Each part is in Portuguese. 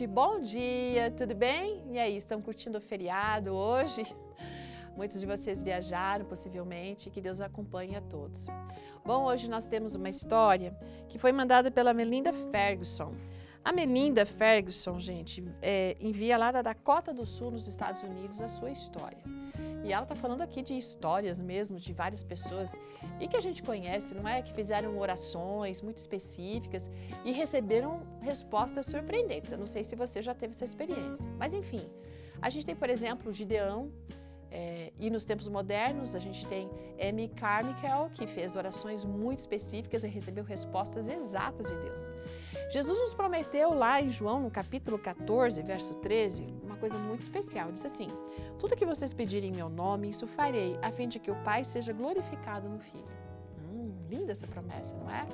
gente, bom dia, tudo bem? E aí, estão curtindo o feriado hoje? Muitos de vocês viajaram, possivelmente, que Deus acompanhe a todos. Bom, hoje nós temos uma história que foi mandada pela Melinda Ferguson. A Melinda Ferguson, gente, envia lá da Dakota do Sul, nos Estados Unidos, a sua história. E ela está falando aqui de histórias mesmo, de várias pessoas e que a gente conhece, não é? Que fizeram orações muito específicas e receberam respostas surpreendentes. Eu não sei se você já teve essa experiência, mas enfim. A gente tem, por exemplo, o Gideão, e nos tempos modernos a gente tem Amy Carmichael, que fez orações muito específicas e recebeu respostas exatas de Deus. Jesus nos prometeu lá em João, no capítulo 14, verso 13, uma coisa muito especial. Diz assim: tudo que vocês pedirem em meu nome, isso farei, a fim de que o Pai seja glorificado no Filho. Linda essa promessa, não é?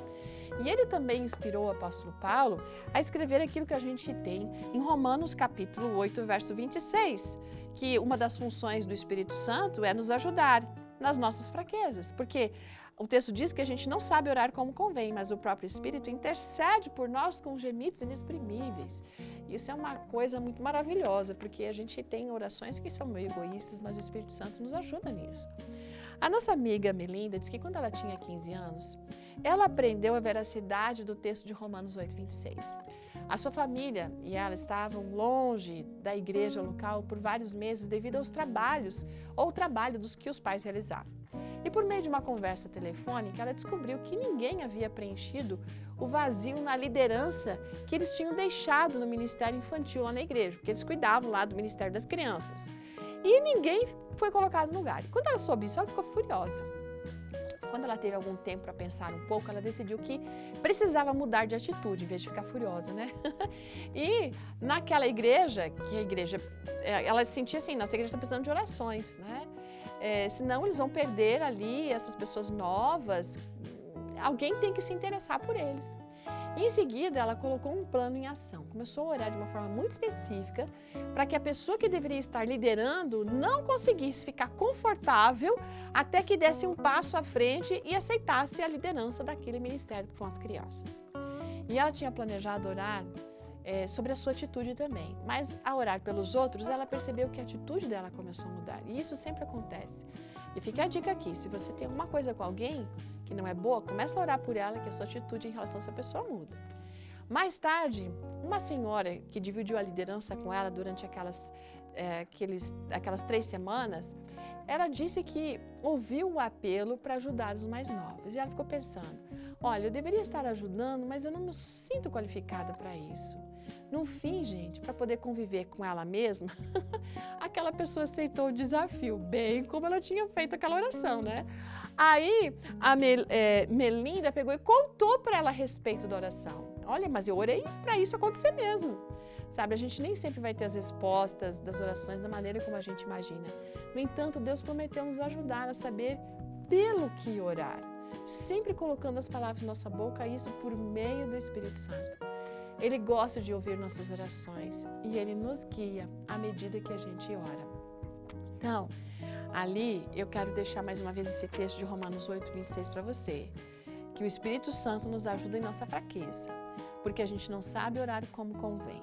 E ele também inspirou o apóstolo Paulo a escrever aquilo que a gente tem em Romanos capítulo 8, verso 26, que uma das funções do Espírito Santo é nos ajudar nas nossas fraquezas, porque o texto diz que a gente não sabe orar como convém, mas o próprio Espírito intercede por nós com gemidos inexprimíveis. Isso é uma coisa muito maravilhosa, porque a gente tem orações que são meio egoístas, mas o Espírito Santo nos ajuda nisso. A nossa amiga Melinda diz que quando ela tinha 15 anos, ela aprendeu a veracidade do texto de Romanos 8, 26. A sua família e ela estavam longe da igreja local por vários meses devido aos trabalhos ou trabalho dos que os pais realizavam. E por meio de uma conversa telefônica, ela descobriu que ninguém havia preenchido o vazio na liderança que eles tinham deixado no ministério infantil lá na igreja, porque eles cuidavam lá do ministério das crianças. E ninguém foi colocado no lugar. E quando ela soube isso, ela ficou furiosa. Quando ela teve algum tempo para pensar um pouco, ela decidiu que precisava mudar de atitude, em vez de ficar furiosa, né? E naquela igreja, ela se sentia assim, nossa igreja está precisando de orações, né? Senão eles vão perder ali essas pessoas novas, alguém tem que se interessar por eles. E em seguida, ela colocou um plano em ação. Começou a orar de uma forma muito específica para que a pessoa que deveria estar liderando não conseguisse ficar confortável até que desse um passo à frente e aceitasse a liderança daquele ministério com as crianças. E ela tinha planejado orar sobre a sua atitude também. Mas ao orar pelos outros, ela percebeu que a atitude dela começou a mudar. E isso sempre acontece. E fica a dica aqui, se você tem alguma coisa com alguém que não é boa, começa a orar por ela, que a sua atitude em relação a essa pessoa muda. Mais tarde, uma senhora que dividiu a liderança com ela durante aquelas 3 semanas, ela disse que ouviu o apelo para ajudar os mais novos. E ela ficou pensando, olha, eu deveria estar ajudando, mas eu não me sinto qualificada para isso. No fim, gente, para poder conviver com ela mesma, aquela pessoa aceitou o desafio, bem como ela tinha feito aquela oração, né? Aí a Melinda pegou e contou para ela a respeito da oração. Olha, mas eu orei para isso acontecer mesmo. Sabe, a gente nem sempre vai ter as respostas das orações da maneira como a gente imagina. No entanto, Deus prometeu nos ajudar a saber pelo que orar, sempre colocando as palavras na nossa boca, isso por meio do Espírito Santo. Ele gosta de ouvir nossas orações e Ele nos guia à medida que a gente ora. Então, ali eu quero deixar mais uma vez esse texto de Romanos 8, 26 para você. Que o Espírito Santo nos ajuda em nossa fraqueza, porque a gente não sabe orar como convém.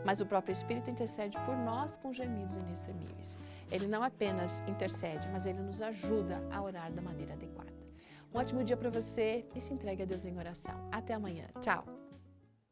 Mas o próprio Espírito intercede por nós com gemidos inexprimíveis. Ele não apenas intercede, mas Ele nos ajuda a orar da maneira adequada. Um ótimo dia para você e se entregue a Deus em oração. Até amanhã. Tchau!